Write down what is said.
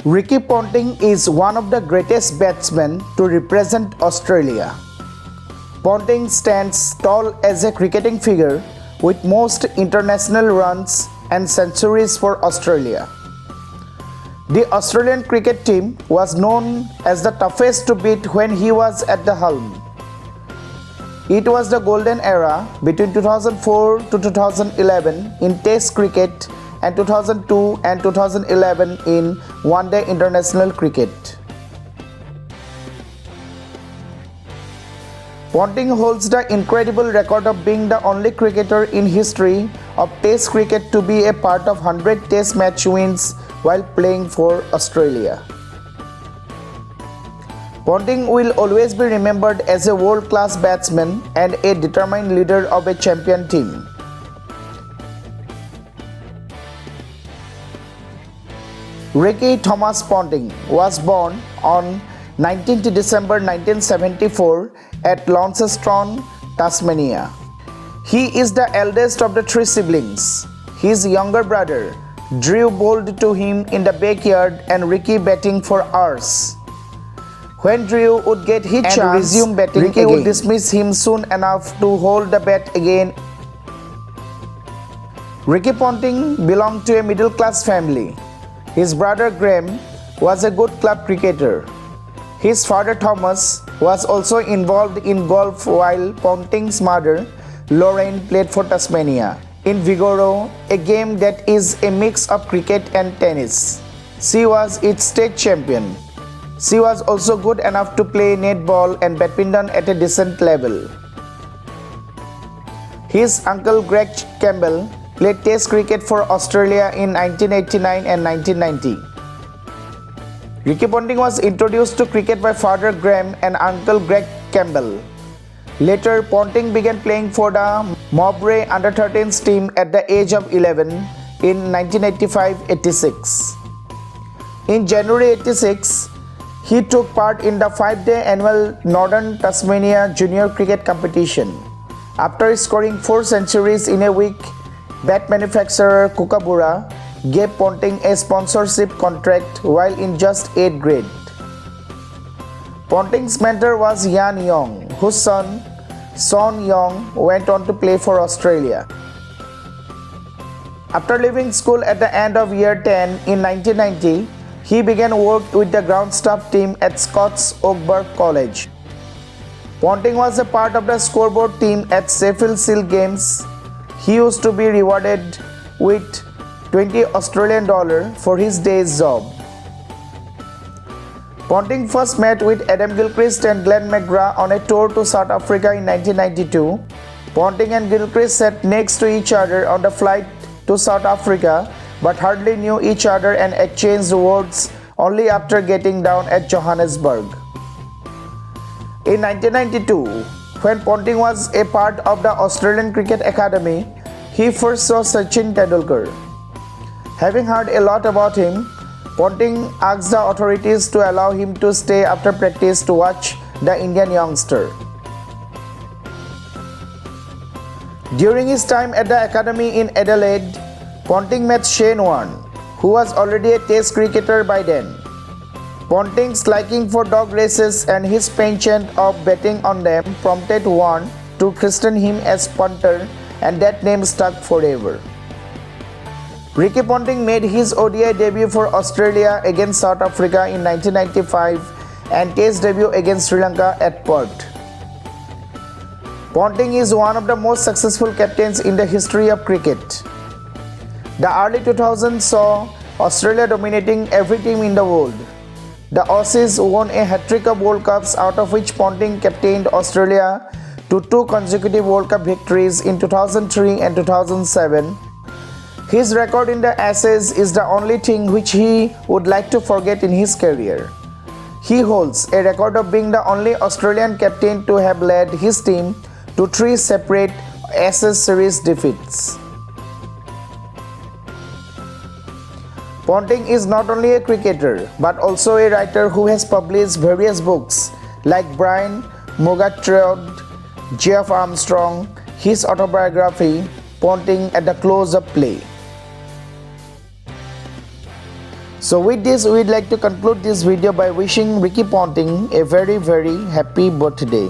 Ricky Ponting is one of the greatest batsmen to represent Australia. Ponting stands tall as a cricketing figure with most international runs and centuries for Australia. The Australian cricket team was known as the toughest to beat when he was at the helm. It was the golden era between 2004 to 2011 in Test cricket and 2002 and 2011 in one-day international cricket. Ponting holds the incredible record of being the only cricketer in history of Test cricket to be a part of 100 Test match wins while playing for Australia. Ponting will always be remembered as a world-class batsman and a determined leader of a champion team. Ricky Thomas Ponting was born on 19th December 1974 at Launceston, Tasmania. He is the eldest of the three siblings. His younger brother, Drew, bowled to him in the backyard and Ricky batting for hours. When Drew would get his chance and resume batting, Ricky would dismiss him soon enough to hold the bat again. Ricky Ponting belonged to a middle-class family. His brother Graham was a good club cricketer. His father Thomas was also involved in golf while Ponting's mother Lorraine played for Tasmania in Vigoro, a game that is a mix of cricket and tennis. She was its state champion. She was also good enough to play netball and badminton at a decent level. His uncle Greg Campbell played Test cricket for Australia in 1989 and 1990. Ricky Ponting was introduced to cricket by father Graham and uncle Greg Campbell. Later, Ponting began playing for the Mowbray under-13s team at the age of 11 in 1985-86. In January 86, he took part in the 5-day annual Northern Tasmania Junior Cricket Competition. After scoring 4 centuries in a week, bat manufacturer Kookaburra gave Ponting a sponsorship contract while in just 8th grade. Ponting's mentor was Ian Young, whose son, Sean Young, went on to play for Australia. After leaving school at the end of year 10 in 1990, he began work with the ground staff team at Scots Oakburgh College. Ponting was a part of the scoreboard team at Sheffield Shield games. He used to be rewarded with $20 Australian for his day's job. Ponting first met with Adam Gilchrist and Glenn McGrath on a tour to South Africa in 1992. Ponting and Gilchrist sat next to each other on the flight to South Africa but hardly knew each other and exchanged words only after getting down at Johannesburg. In 1992, when Ponting was a part of the Australian Cricket Academy, he first saw Sachin Tendulkar. Having heard a lot about him, Ponting asked the authorities to allow him to stay after practice to watch the Indian youngster. During his time at the academy in Adelaide, Ponting met Shane Warne, who was already a Test cricketer by then. Ponting's liking for dog races and his penchant of betting on them prompted Warne to christen him as Punter, and that name stuck forever. Ricky Ponting made his ODI debut for Australia against South Africa in 1995 and Test debut against Sri Lanka at Perth. Ponting is one of the most successful captains in the history of cricket. The early 2000s saw Australia dominating every team in the world. The Aussies won a hat-trick of World Cups, out of which Ponting captained Australia to 2 consecutive World Cup victories in 2003 and 2007. His record in the Ashes is the only thing which he would like to forget in his career. He holds a record of being the only Australian captain to have led his team to 3 separate Ashes series defeats. Ponting is not only a cricketer but also a writer who has published various books like Brian Murgatroyd, Jeff Armstrong, his autobiography, Ponting at the Close of Play. So with this, we'd like to conclude this video by wishing Ricky Ponting a very happy birthday.